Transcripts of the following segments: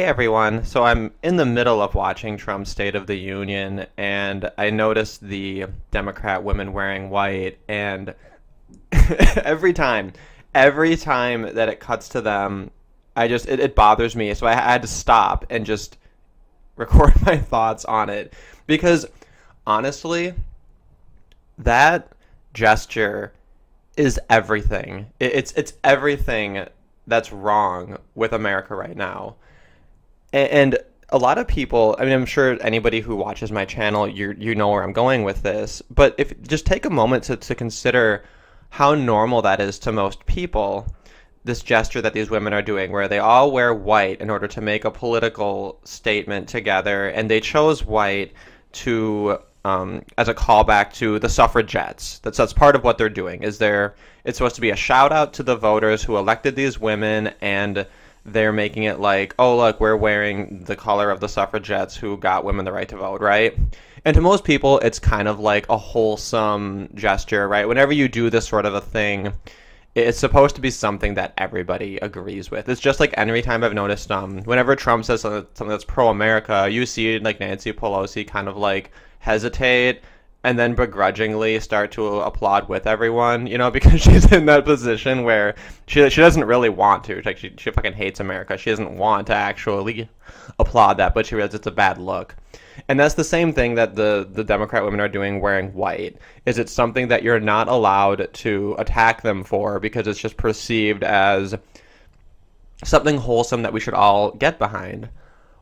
Hey everyone. So I'm in the middle of watching Trump's State of the Union, and I noticed the Democrat women wearing white, and every time, every time that it cuts to them, it bothers me. So I had to stop and just record my thoughts on it because honestly, that gesture is everything. It's everything that's wrong with America right now. And a lot of people, I mean, I'm sure anybody who watches my channel, you know where I'm going with this. But if just take a moment to consider how normal that is to most people, this gesture that these women are doing, where they all wear white in order to make a political statement together, and they chose white to as a callback to the suffragettes. That's part of what they're doing. It's supposed to be a shout out to the voters who elected these women, and they're making it like, oh, look, we're wearing the color of the suffragettes who got women the right to vote, right? And to most people, it's kind of like a wholesome gesture, right? Whenever you do this sort of a thing, it's supposed to be something that everybody agrees with. It's just like every time I've noticed, whenever Trump says something that's pro-America, you see like Nancy Pelosi kind of like hesitate and then begrudgingly start to applaud with everyone, because she's in that position where she doesn't really want to. Like she fucking hates America. She doesn't want to actually applaud that, but she realizes it's a bad look. And that's the same thing that the Democrat women are doing wearing white. Is it's something that you're not allowed to attack them for because it's just perceived as something wholesome that we should all get behind.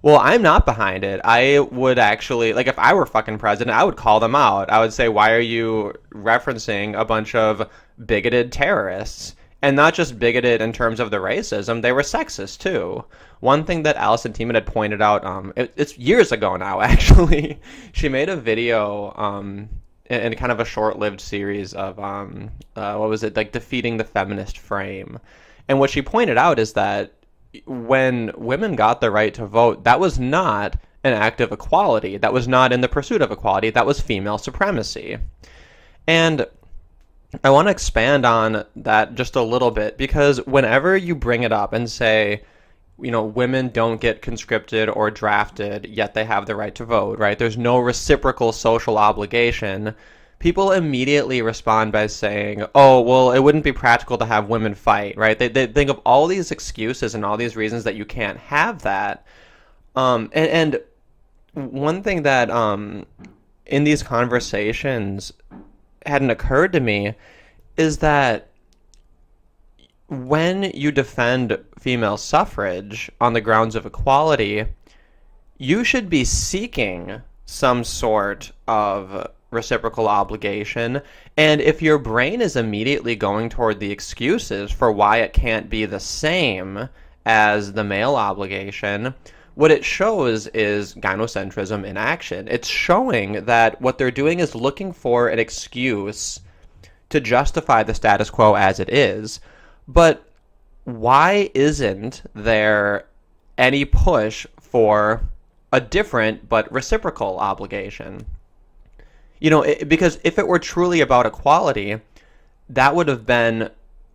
Well, I'm not behind it. I would actually, like, if I were fucking president, I would call them out. I would say, why are you referencing a bunch of bigoted terrorists? And not just bigoted in terms of the racism, they were sexist, too. One thing that Allison Tiemann had pointed out, it's years ago now, actually. She made a video in kind of a short-lived series of, what was it, like, defeating the feminist frame. And what she pointed out is that when women got the right to vote, that was not an act of equality. That was not in the pursuit of equality. That was female supremacy. And I want to expand on that just a little bit, because whenever you bring it up and say, women don't get conscripted or drafted, yet they have the right to vote, right? There's no reciprocal social obligation. People immediately respond by saying, oh, well, it wouldn't be practical to have women fight, right? They think of all these excuses and all these reasons that you can't have that. And one thing that in these conversations hadn't occurred to me is that when you defend female suffrage on the grounds of equality, you should be seeking some sort of reciprocal obligation. And if your brain is immediately going toward the excuses for why it can't be the same as the male obligation, what it shows is gynocentrism in action. It's showing that what they're doing is looking for an excuse to justify the status quo as it is. But why isn't there any push for a different but reciprocal obligation? Because if it were truly about equality, that would have been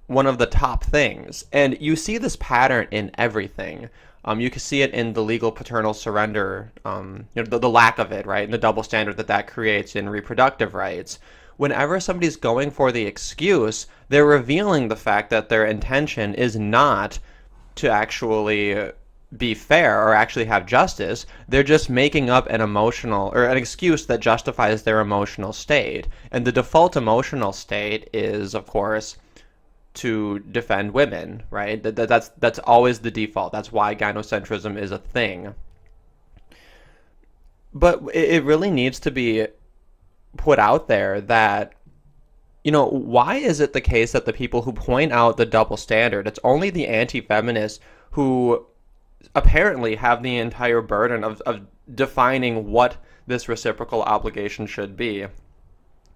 one of the top things. And you see this pattern in everything. You can see it in the legal paternal surrender, the lack of it, right? And the double standard that creates in reproductive rights. Whenever somebody's going for the excuse, they're revealing the fact that their intention is not to actually be fair or actually have justice. They're just making up an emotional or an excuse that justifies their emotional state. And the default emotional state is, of course, to defend women, right? That's always the default. That's why gynocentrism is a thing. But it really needs to be put out there that, why is it the case that the people who point out the double standard, it's only the anti-feminists who apparently have the entire burden of defining what this reciprocal obligation should be?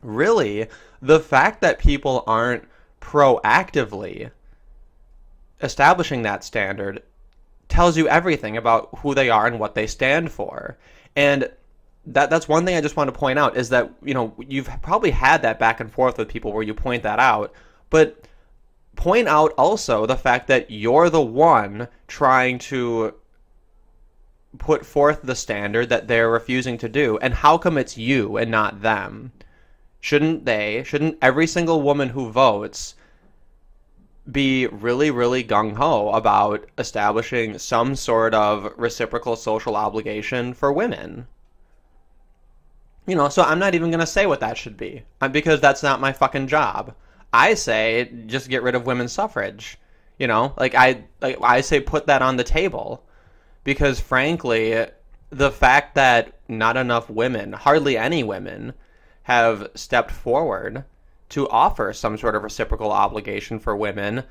Really, the fact that people aren't proactively establishing that standard tells you everything about who they are and what they stand for. And that's one thing I just want to point out, is that, you've probably had that back and forth with people where you point that out, but point out also the fact that you're the one trying to put forth the standard that they're refusing to do? And how come it's you and not them? Shouldn't every single woman who votes be really, really gung-ho about establishing some sort of reciprocal social obligation for women? So I'm not even going to say what that should be, because that's not my fucking job. I say just get rid of women's suffrage. I say put that on the table, because frankly, the fact that not enough women, hardly any women, have stepped forward to offer some sort of reciprocal obligation for women,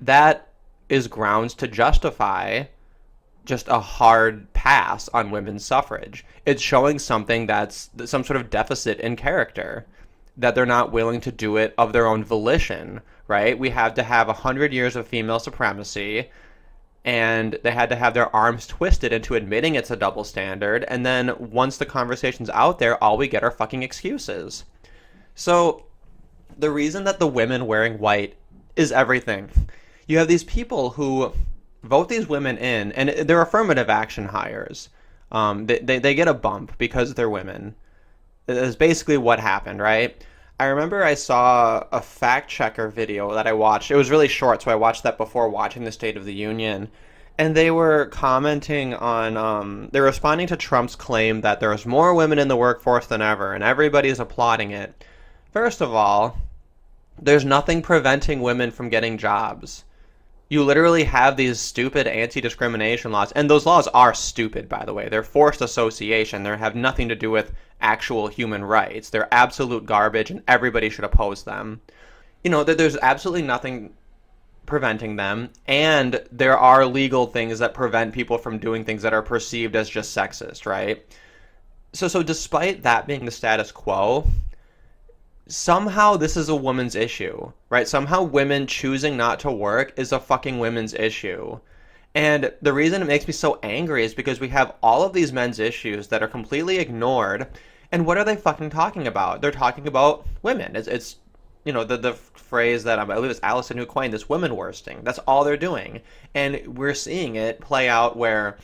that is grounds to justify just a hard pass on women's suffrage. It's showing something that's some sort of deficit in character, that they're not willing to do it of their own volition, right? We have to have 100 years of female supremacy, and they had to have their arms twisted into admitting it's a double standard, and then once the conversation's out there, all we get are fucking excuses. So the reason that the women wearing white is everything, you have these people who vote these women in, and they're affirmative action hires. They get a bump because they're women. Is basically what happened, right? I remember I saw a fact checker video that I watched. It was really short, so I watched that before watching the State of the Union. And they were commenting on, they're responding to Trump's claim that there's more women in the workforce than ever, and everybody's applauding it. First of all, there's nothing preventing women from getting jobs. You literally have these stupid anti-discrimination laws, and those laws are stupid, by the way. They're forced association. They have nothing to do with actual human rights. They're absolute garbage, and everybody should oppose them. There's absolutely nothing preventing them, and there are legal things that prevent people from doing things that are perceived as just sexist, right? So despite that being the status quo, somehow this is a woman's issue, right? Somehow women choosing not to work is a fucking women's issue. And the reason it makes me so angry is because we have all of these men's issues that are completely ignored. And what are they fucking talking about? They're talking about women. It's the phrase that I believe it's Allison who coined this, women worsting. That's all they're doing. And we're seeing it play out where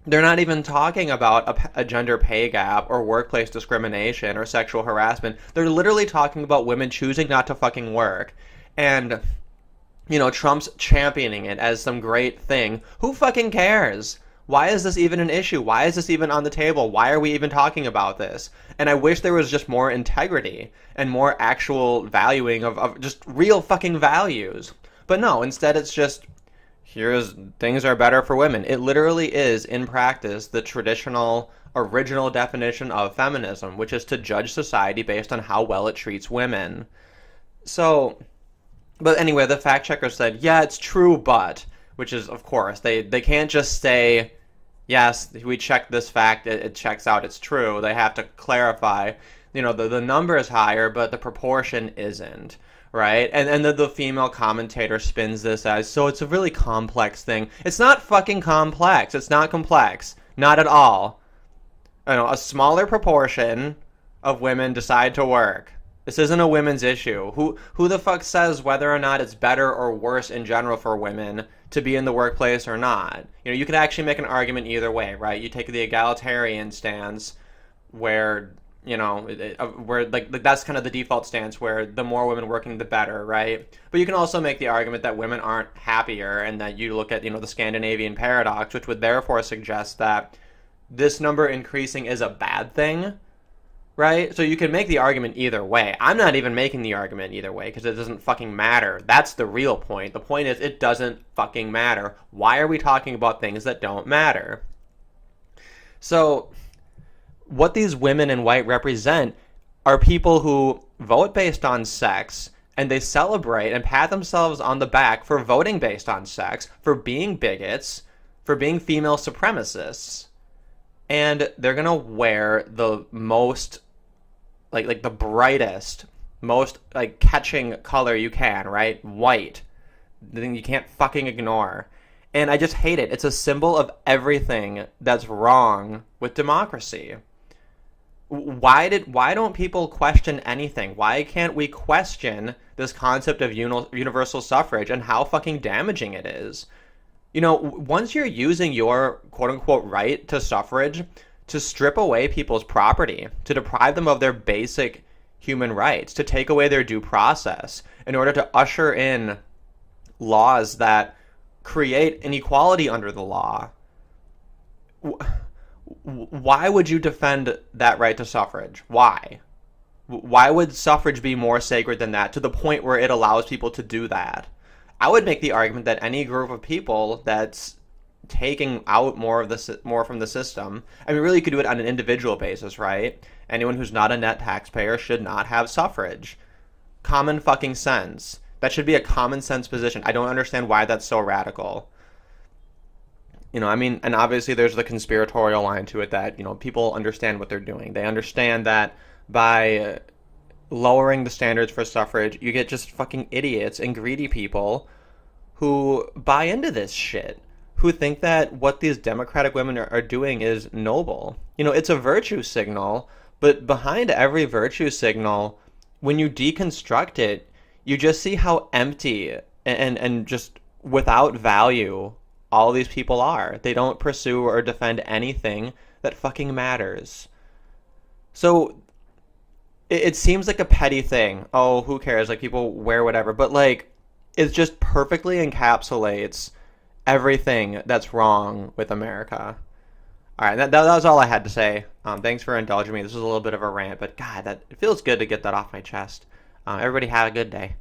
they're not even talking about a gender pay gap or workplace discrimination or sexual harassment. They're literally talking about women choosing not to fucking work. And, Trump's championing it as some great thing. Who fucking cares? Why is this even an issue? Why is this even on the table? Why are we even talking about this? And I wish there was just more integrity and more actual valuing of just real fucking values. But no, instead it's just, things are better for women. It literally is, in practice, the traditional, original definition of feminism, which is to judge society based on how well it treats women. So, but anyway, the fact checker said, yeah, it's true, but, which is, of course, they can't just say, yes, we checked this fact, it checks out, it's true. They have to clarify, the number is higher, but the proportion isn't. Right? And the female commentator spins this as, so it's a really complex thing. It's not fucking complex. It's not complex. Not at all. A smaller proportion of women decide to work. This isn't a women's issue. Who the fuck says whether or not it's better or worse in general for women to be in the workplace or not? You could actually make an argument either way, right? You take the egalitarian stance where where that's kind of the default stance, where the more women working, the better, right? But you can also make the argument that women aren't happier, and that you look at, the Scandinavian paradox, which would therefore suggest that this number increasing is a bad thing, right? So you can make the argument either way. I'm not even making the argument either way, because it doesn't fucking matter. That's the real point. The point is, it doesn't fucking matter. Why are we talking about things that don't matter? So what these women in white represent are people who vote based on sex, and they celebrate and pat themselves on the back for voting based on sex, for being bigots, for being female supremacists. And they're gonna wear the most, like the brightest, most catching color you can, right? White. The thing you can't fucking ignore. And I just hate it. It's a symbol of everything that's wrong with democracy. Why don't people question anything? Why can't we question this concept of universal suffrage and how fucking damaging it is? You know, once you're using your quote unquote right to suffrage to strip away people's property, to deprive them of their basic human rights, to take away their due process in order to usher in laws that create inequality under the law, why would you defend that right to suffrage? Why? Why would suffrage be more sacred than that to the point where it allows people to do that? I would make the argument that any group of people that's taking out more from the system, I mean, really, you could do it on an individual basis, right? Anyone who's not a net taxpayer should not have suffrage. Common fucking sense. That should be a common sense position. I don't understand why that's so radical. You know, I mean, and obviously there's the conspiratorial line to it that, you know, people understand what they're doing. They understand that by lowering the standards for suffrage, you get just fucking idiots and greedy people who buy into this shit, who think that what these Democratic women are doing is noble. You know, it's a virtue signal, but behind every virtue signal, when you deconstruct it, you just see how empty and just without value all these people are. They don't pursue or defend anything that fucking matters. So it seems like a petty thing. Oh, who cares? Like, people wear whatever. But, like, it just perfectly encapsulates everything that's wrong with America. All right, that was all I had to say. Thanks for indulging me. This was a little bit of a rant, but God, it feels good to get that off my chest. Everybody have a good day.